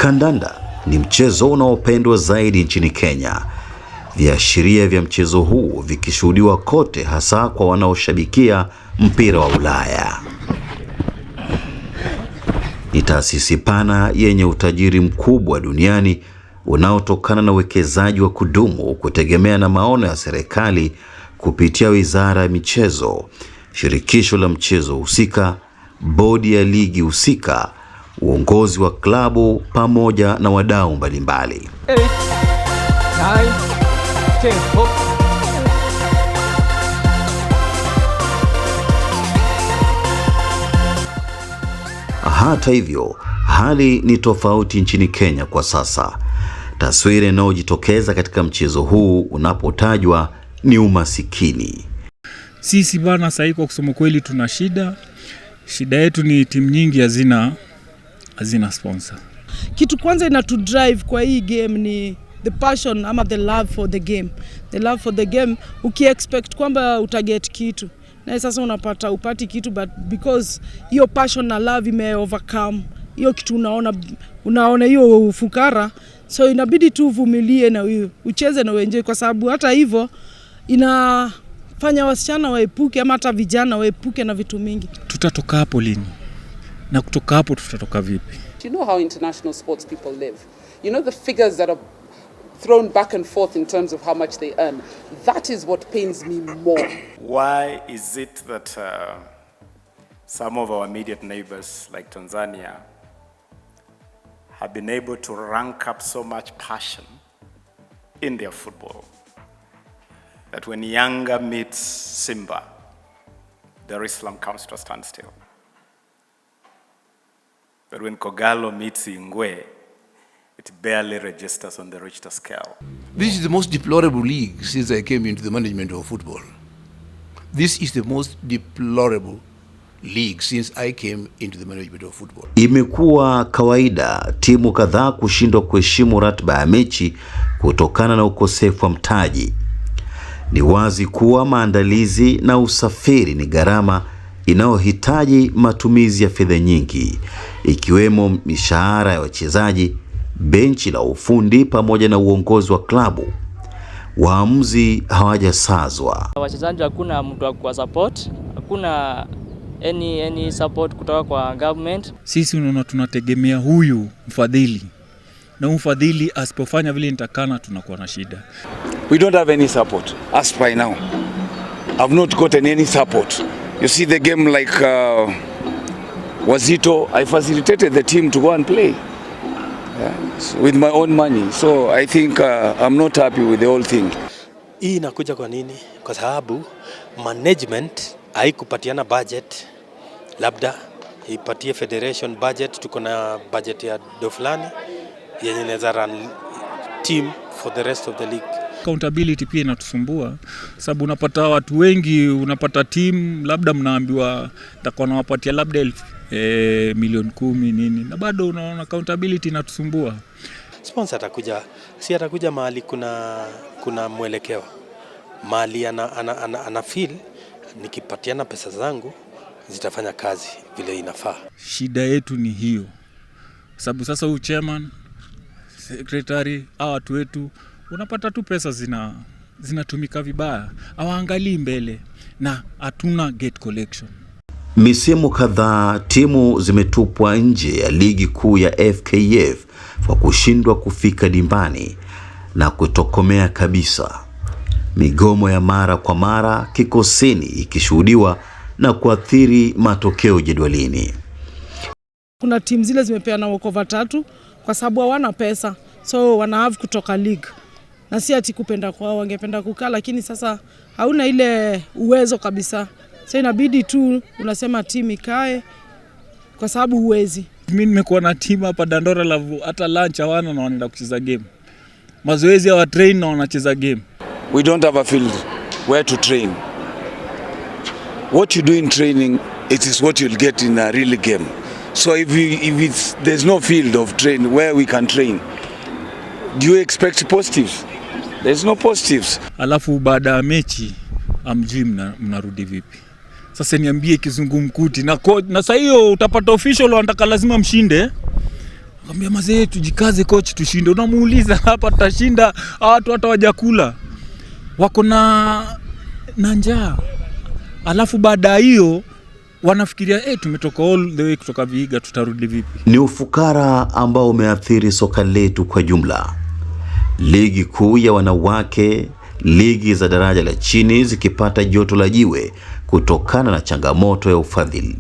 Kandanda ni mchezo unaopendwa zaidi nchini Kenya. Viashiria vya mchezo huu vikishuhudiwa kote, hasa kwa wanaoshabikia mpira wa Ulaya. Ni taasisi pana yenye utajiri mkubwa duniani unaotokana na uwekezaji wa kudumu, kutegemea na maono ya serikali kupitia Wizara ya Michezo, shirikisho la mchezo husika, bodi ya ligi husika, uongozi wa klabu pamoja na wadau mbalimbali. 8, 9, 10. Hata hivyo, hali ni tofauti nchini Kenya kwa sasa. Taswira inayojitokeza katika mchezo huu unapotajwa ni umasikini. Sisi bana sasa kwa kusema kweli tuna shida. Shida yetu ni timu nyingi hazina sponsor. Kitu kwanza inatu drive kwa hii game ni the passion ama the love for the game. The love for the game, ukiexpect kwamba utaget kitu, na sasa unapata upati kitu, but because hiyo passion na love ime overcome hiyo kitu, unaona hiyo ufukara, so inabidi tu uvumilie na ucheze na uenjoy, kwa sababu hata hivyo inafanya wasichana waepuke ama hata vijana waepuke na vitu mingi. Tutatoka hapo lini? Na kutoka hapo tutatoka vipi? You know how international sports people live. You know the figures that are thrown back and forth in terms of how much they earn. That is what pains me more. Why is it that some of our immediate neighbors like Tanzania have been able to rank up so much passion in their football that when Yanga meets Simba, Dar es Salaam comes to a standstill? But when Kogalo meets Ingwe, it barely registers on the Richter scale. This is the most deplorable league since I came into the management of football. This is the most deplorable league since I came into the management of football. Imekuwa kawaida timu kadhaa kushindwa kuheshimu ratiba ya mechi kutokana na ukosefu wa mtaji. Ni wazi kuwa maandalizi na usafiri ni gharama inayohitaji matumizi ya fedha nyingi, ikiwemo mishahara ya wachezaji, benchi la ufundi pamoja na uongozi wa klabu. Waamuzi hawajasazwa. Wachezaji hakuna mtu wa kwa support, hakuna any support kutoka kwa government. Sisi unaona tunategemea huyu mfadhili, na mfadhili asipofanya vile nitakana tunakuwa na shida. We don't have any support as by now. I've not gotten any support. You see the game like Wazito, I facilitated the team to go and play with my own money. So I think I'm not happy with the whole thing. Hii inakuja kwa nini? Kwa sababu management haikupatiana budget. Labda ipatie federation budget, tuko na budget ya do fulani yenye inaweza run team for the rest of the league. Accountability pia inatusumbua, sababu unapata watu wengi, unapata team labda mnaambiwa takuwa nawapatia labda milioni 10 nini, na bado unaona accountability inatusumbua. Sponsor atakuja mahali kuna mwelekeo, mahali ana feel nikipatiana pesa zangu zitafanya kazi vile inafaa. Shida yetu ni hiyo, sababu sasa huyu chairman, secretary, watu wetu unapata tu pesa zinatumika vibaya, hawaangalii mbele na hatuna gate collection. Misimu kadhaa timu zimetupwa nje ya ligi kuu ya FKF kwa kushindwa kufika dimbani na kutokomea kabisa. Migomo ya mara kwa mara kikosini ikishuhudiwa na kuathiri matokeo jedwalini. Kuna timu zile zimepeana walkover 3 kwa sababu hawana pesa, so wana have kutoka league. Na si ati kupenda kwao, wangependa kukaa, lakini sasa hauna ile uwezo kabisa. So inabidi tu unasema timu ikae kwa sababu huwezi. Mimi nimekuwa na timu hapa Dandora Lavu, hata lunch hawana na wanaenda kucheza game. Mazoezi ya train na wanacheza game. We don't have a field where to train. What you do in training, it is what you'll get in a real game. So if there's no field of train where we can train, do you expect positives? There's no positives. Alafu baada ya mechi amjui mnarudi vipi? Sasa niambie kizungumkuti na sasa hiyo utapata official wanataka lazima mshinde. Akamwambia mazee, tujikaze coach, tushinde. Unamuuliza hapa tutashinda, watu hata hawajakula, wako na njaa. Alafu baada hiyo wanafikiria tumetoka all the way kutoka Vihiga, tutarudi vipi? Ni ufukara ambao umeathiri soka letu kwa jumla. Ligi kuu ya wanawake, ligi za daraja la chini zikipata joto la jiwe kutokana na changamoto ya ufadhili,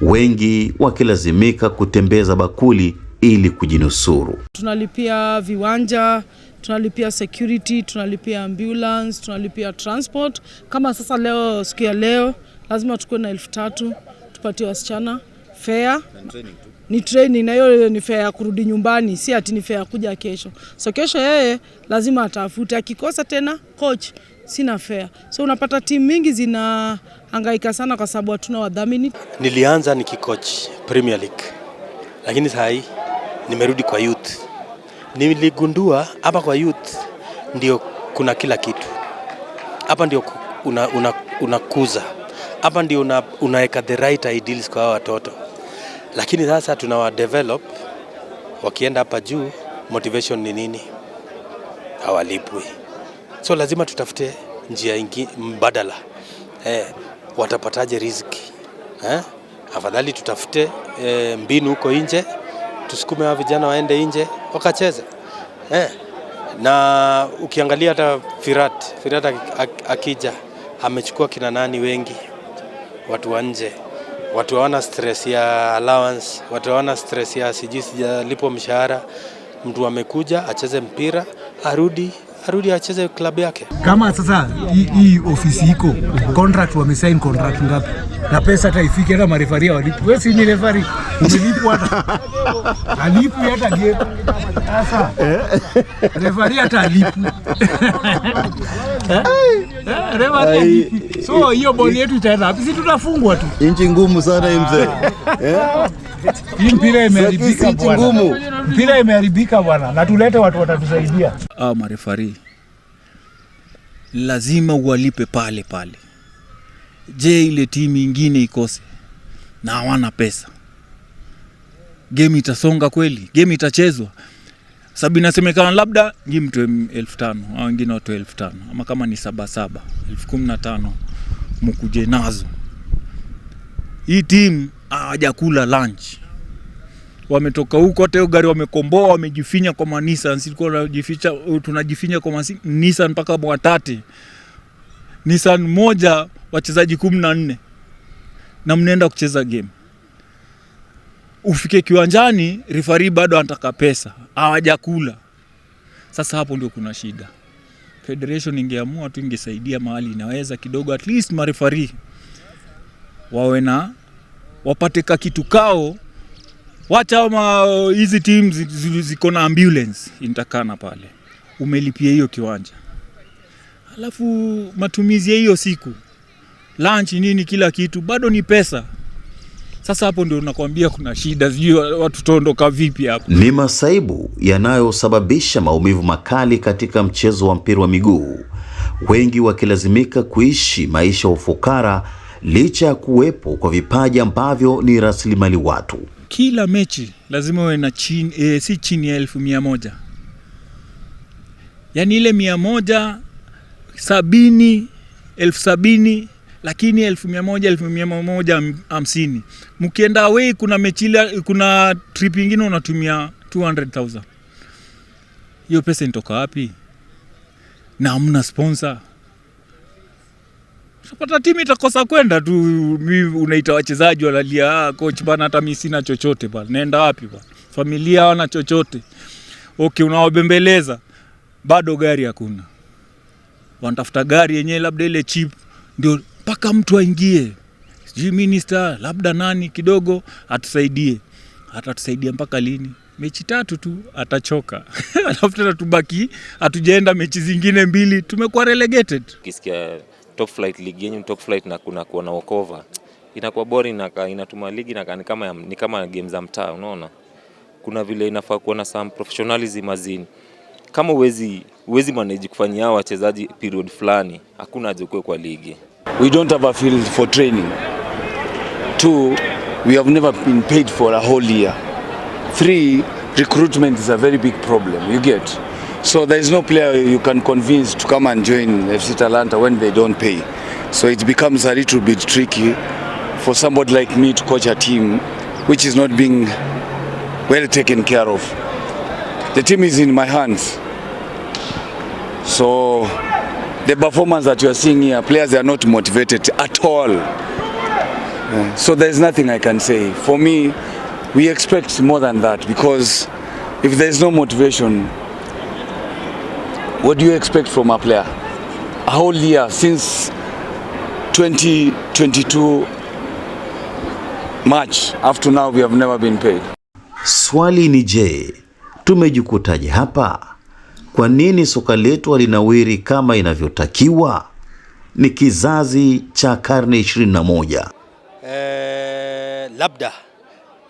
wengi wakilazimika kutembeza bakuli ili kujinusuru. Tunalipia viwanja, tunalipia security, tunalipia ambulance, tunalipia transport. Kama sasa leo, siku ya leo, lazima tukue na 3,000 tupatie wasichana fare. Ni training, na hiyo ni fare ya kurudi nyumbani, si ati ni fare ya kuja kesho. So kesho yeye lazima atafute, akikosa tena coach sina fare. So unapata timu mingi zinahangaika sana kwa sababu hatuna wadhamini. Nilianza nikikoach Premier League, lakini sasa hii nimerudi kwa youth. Niligundua hapa kwa youth ndio kuna kila kitu. Hapa ndio unakuza. Hapa ndio unaweka the right ideals kwa watoto. Lakini sasa tunawa develop, wakienda hapa juu, motivation ni nini? Hawalipwi. So lazima tutafute njia mbadala. Watapataje riziki? Afadhali tutafute mbinu huko nje, tusukume wa vijana waende nje wakacheze. Na ukiangalia hata Firat akija amechukua kina nani wengi, watu wa nje. Watu hawana stress ya allowance, watu hawana stress ya sijalipo mshahara. Mtu amekuja acheze mpira, arudi acheze klabu yake. Kama sasa hii ofisi iko contract, wamesign contract ngapi? Na pesa hata ifike, hata marefaria walipu. Wewe si ni refari, umelipwa hata alipu hata game. Sasa refari hata alipu. Refari. So hiyo boli yetu itaenda wapi? Sisi tutafungwa tu. Inchi ngumu sana hii mzee. Hii mpira imeharibika bwana. Mpira imeharibika bwana, na tulete watu watatusaidia. Marefari lazima uwalipe pale. Je, ile timu nyingine ikose na hawana pesa, game itasonga kweli? Game itachezwa? Sababu inasemekana labda ngimtu 15,000 au wengine watu 15,000, ama kama ni 7 15,000 mkuje nazo. Hii timu hawajakula lunch, wametoka huko hata gari wamekomboa, wamejifinya kwa manisa. Sisi tunajifinya kwa Nissan mpaka Mwatate. Nissan moja wachezaji 14 na mnaenda kucheza game. Ufike kiwanjani, referee bado anataka pesa, hawajakula. Sasa hapo ndio kuna shida. Federation ingeamua tu, ingesaidia mahali inaweza kidogo, at least mareferee wawe na wapate kitu kao. Wacha hizi teams ziko na ambulance intakana pale, umelipia hiyo kiwanja, alafu matumizi ya hiyo siku, lunch nini, kila kitu bado ni pesa. Sasa hapo ndio nakwambia kuna shida, sijui watu tuondoka vipi hapo. Ni masaibu yanayosababisha maumivu makali katika mchezo wa mpira wa miguu, wengi wakilazimika kuishi maisha ya ufukara licha ya kuwepo kwa vipaji ambavyo ni raslimali watu. Kila mechi lazima uwe na si chini ya 1,100. Yaani ile 170, 70,000, lakini 1,100, 1,150. Mkienda away kuna mechi, kuna trip nyingine unatumia 200,000. Hiyo pesa inatoka wapi? Na hamna sponsor. Unapata timu itakosa kwenda tu, unaita wachezaji walalia, coach bana hata mimi sina chochote bana. Naenda wapi bana? Familia hawana chochote. Okay, unawabembeleza. Bado gari hakuna. Wanatafuta gari yenyewe labda ile cheap ndio mpaka mtu aingie. Sijui minister labda nani kidogo atusaidie. Atatusaidia mpaka lini? Mechi 3 tu atachoka. Alafu tena tubaki hatujaenda mechi zingine 2, tumekuwa relegated. Kisikia top flight league yenye top flight na kuna kuona walkover, inakuwa boring na inatuma ligi na ni kama game za mtaa. Unaona kuna vile inafaa kuwa na some professionalism azini. Kama uwezi manage kufanyia wachezaji period fulani, hakuna haja kwa ligi. We don't have a field for training. 2, we have never been paid for a whole year. 3, recruitment is a very big problem, you get. So there is no player you can convince to come and join FC Talanta when they don't pay. So it becomes a little bit tricky for somebody like me to coach a team which is not being well taken care of. The team is in my hands. So the performance that you are seeing here, players are not motivated at all. So there is nothing I can say. For me, we expect more than that, because if there is no motivation, what do you expect from a player? A whole year since 2022 March, up to now we have never been paid. Swali ni je, tumejikutaje hapa? Kwa nini soka letu halinawiri kama inavyotakiwa? Ni kizazi cha karne 21. Labda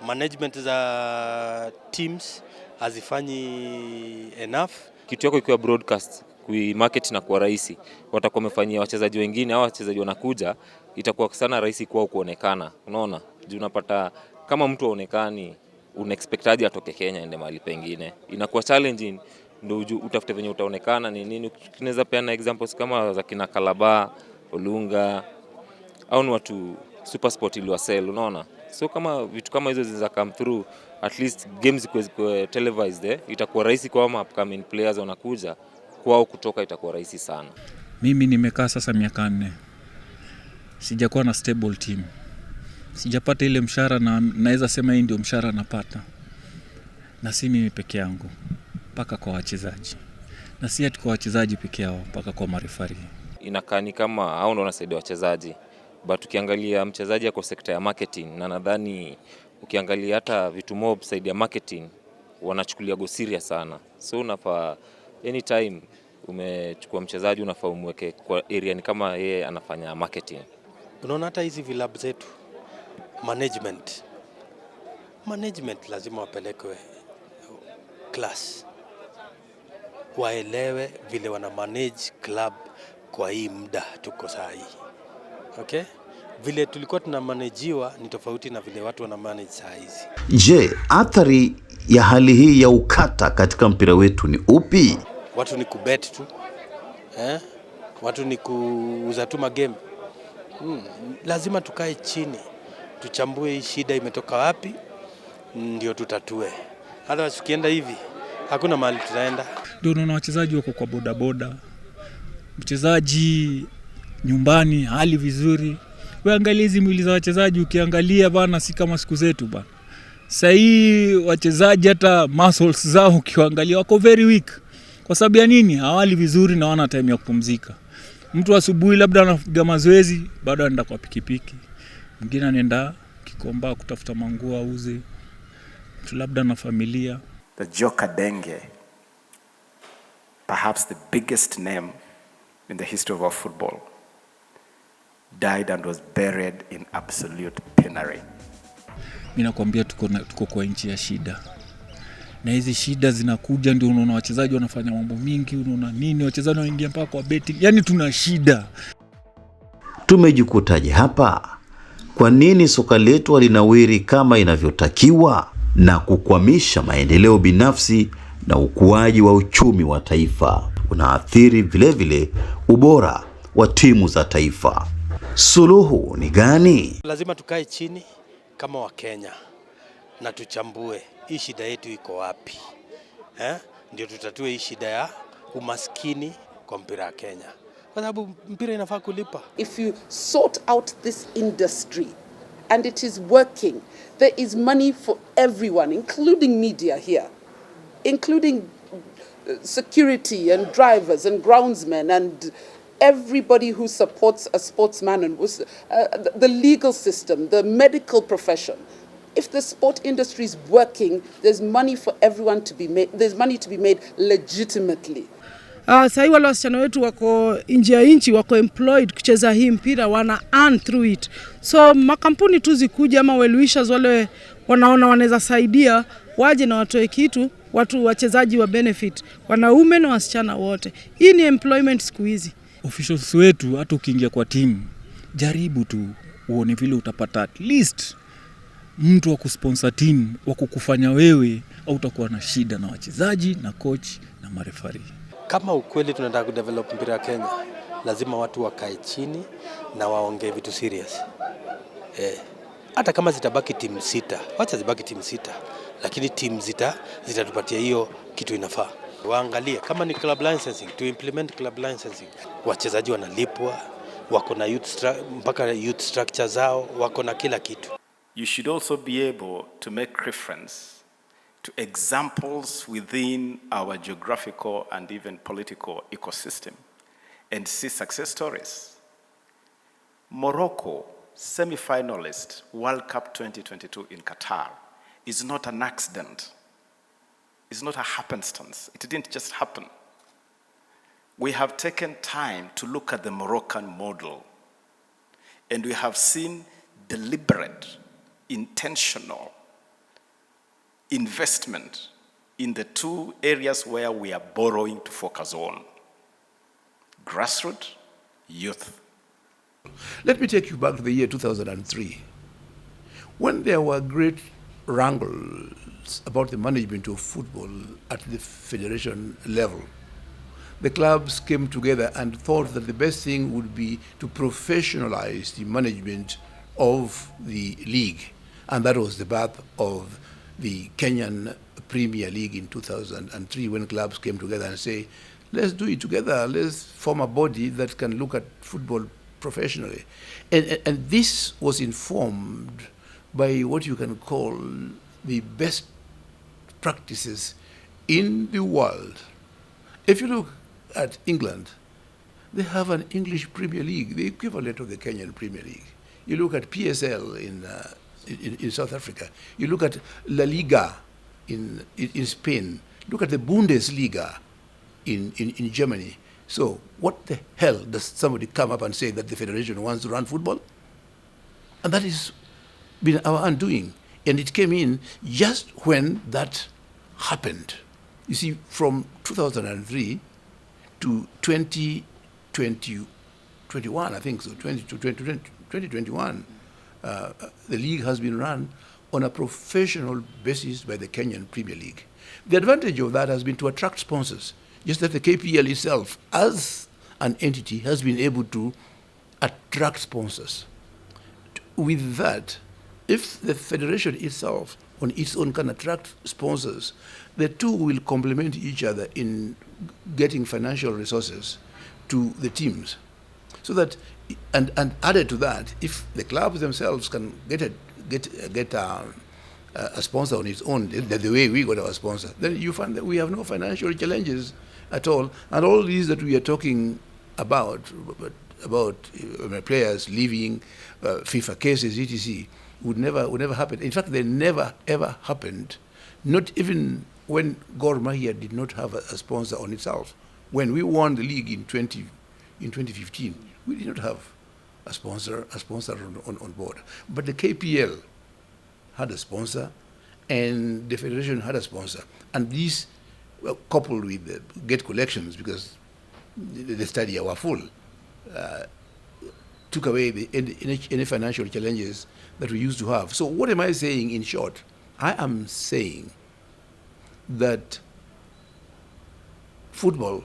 management za teams hazifanyi enough. Kitu yako ikiwa broadcast, kui market na kuwa rahisi, watakuwa wamefanyia wachezaji wengine au wachezaji wanakuja, itakuwa sana rahisi kwao kuonekana. Unaona? Juu unapata kama mtu aonekani, unexpectaje atoke Kenya ende mahali pengine. Inakuwa challenging, ndio utafute venye utaonekana ni nini. Tunaweza peana examples kama za kina Kalaba, Olunga, au ni watu super sport iliwasell, unaona? So kama vitu kama hizo zinaweza come through, at least games kwa televised, itakuwa rahisi kwa upcoming players wanakuja kwao kutoka, itakuwa rahisi sana. Mimi nimekaa sasa miaka 4. Sijakuwa na stable team. Sijapata ile mshahara na naweza sema hii ndio mshahara napata. Na si mimi peke yangu, mpaka kwa wachezaji. Na si ati kwa wachezaji peke yao, mpaka kwa marefari. Inakaa ni kama hao ndio wanasaidia wachezaji. But ukiangalia mchezaji kwa sekta ya marketing, na nadhani ukiangalia hata vitu mob side ya marketing wanachukulia go serious sana. So unafaa anytime umechukua mchezaji unafaa umweke kwa area ni kama yeye anafanya marketing. Unaona hata hizi vilabu zetu management lazima wapelekwe class, waelewe vile wana manage club kwa hii muda tuko saa hii. Okay? Vile tulikuwa tunamanajiwa ni tofauti na vile watu wana manage saa hizi. Je, athari ya hali hii ya ukata katika mpira wetu ni upi? Watu ni kubet tu. Watu ni kuuza tu magame. Lazima tukae chini, tuchambue hii shida imetoka wapi, ndio tutatue. Hata tukienda hivi, hakuna mahali tutaenda. Ndio unaona wachezaji wako kwa bodaboda. Mchezaji nyumbani hali vizuri. Wewe angalia hizi mwili za wachezaji, ukiangalia bana si kama siku zetu bana. Sasa hii wachezaji hata muscles zao ukiangalia wako very weak. Kwa sababu ya nini? Hawali vizuri na wana time ya kupumzika. Mtu asubuhi labda anapiga mazoezi, bado anaenda kwa pikipiki. Mwingine anaenda Kikomba kutafuta manguo auze. Mtu labda na familia. The Joker Denge, perhaps the biggest name in the history of our football, died and was buried in absolute penury. Mimi nakwambia tuko kwa nchi ya shida. Na hizi shida zinakuja ndio unaona wachezaji wanafanya mambo mingi, unaona nini wachezaji wanaingia mpaka kwa betting. Yaani tuna shida. Tumejikutaje hapa? Kwa nini soka letu halinawiri kama inavyotakiwa na kukwamisha maendeleo binafsi na ukuaji wa uchumi wa taifa? Unaathiri vile ubora wa timu za taifa. Suluhu ni gani? Lazima tukae chini kama wa Kenya na tuchambue hii shida yetu iko wapi. Ndio tutatue hii shida ya umaskini kwa mpira wa Kenya. Kwa sababu mpira inafaa kulipa. If you sort out this industry and it is working, there is money for everyone, including media here, including security and drivers and groundsmen and everybody who supports a sportsman and the legal system, the medical profession. If the sport industry is working, there's money for everyone to be made. There's money to be made legitimately. Sasa wale wasichana wetu wako nje ya nchi, wako employed kucheza hii mpira, wana earn through it. So makampuni tu zikuja ama well wishers wale wanaona wanaweza saidia, waje na watoe kitu, watu wachezaji wa benefit, wanaume na wasichana wote. Hii ni employment siku hizi. Officials wetu hata ukiingia kwa timu, jaribu tu uone vile utapata at least mtu wa kusponsor timu, wa kukufanya wewe au utakuwa na shida na wachezaji na coach na marefari. Kama ukweli tunataka kudevelop mpira wa Kenya, lazima watu wakae chini na waongee vitu serious. Hata kama zitabaki timu 6, wacha zibaki timu 6, lakini timu zitatupatia hiyo kitu inafaa. Waangalie kama ni club licensing, to implement club licensing. Wachezaji wanalipwa, wako na mpaka youth structure zao, wako na kila kitu. You should also be able to make reference to examples within our geographical and even political ecosystem and see success stories. Morocco, semi-finalist World Cup 2022 in Qatar, is not an accident. It's not a happenstance. It didn't just happen. We have taken time to look at the Moroccan model, and we have seen deliberate, intentional investment in the two areas where we are borrowing to focus on: grassroots, youth. Let me take you back to the year 2003, when there were great wrangles about the management of football at the federation level. The clubs came together and thought that the best thing would be to professionalize the management of the league. And that was the birth of the Kenyan Premier League in 2003, when clubs came together and say, let's do it together, let's form a body that can look at football professionally. And this was informed by what you can call the best practices in the world. If you look at England, they have an English Premier League, the equivalent of the Kenyan Premier League. You look at PSL in South Africa. You look at La Liga in Spain. Look at the Bundesliga in Germany. So what the hell does somebody come up and say that the federation wants to run football? And that has been our undoing. And it came in just when that happened. You see, from 2003 to 2021, I think so, 2021, the league has been run on a professional basis by the Kenyan Premier League. The advantage of that has been to attract sponsors, just that the KPL itself, as an entity, has been able to attract sponsors. With that, if the federation itself on its own can attract sponsors, the two will complement each other in getting financial resources to the teams. So that, and added to that, if the clubs themselves can get a sponsor on its own, the way we got our sponsor, then you find that we have no financial challenges at all. And all these that we are talking about players leaving, FIFA cases, etc., would never happen. In fact, they never ever happened. Not even when Gor Mahia did not have a sponsor on itself. When we won the league in 2015, we did not have a sponsor on board. But the KPL had a sponsor, and the federation had a sponsor. And these, coupled with the gate collections, because the stadia were full, took away any financial challenges that we used to have. So what am I saying in short? I am saying that football,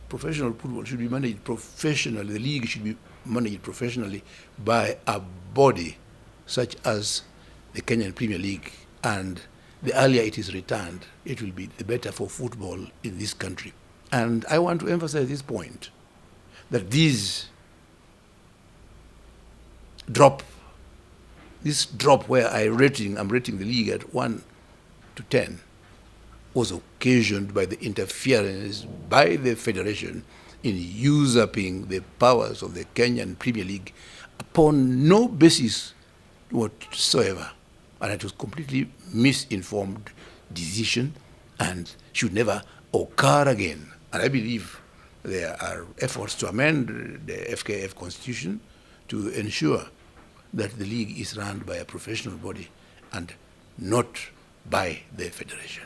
professional football, should be managed professionally. The league should be managed professionally by a body such as the Kenyan Premier League. And the earlier it is returned, it will be the better for football in this country. And I want to emphasize this point, that this drop where I'm rating the league at 1 to 10, was occasioned by the interference by the federation in usurping the powers of the Kenyan Premier League upon no basis whatsoever. And it was completely misinformed decision and should never occur again. And I believe there are efforts to amend the FKF Constitution to ensure that the league is run by a professional body and not by the federation.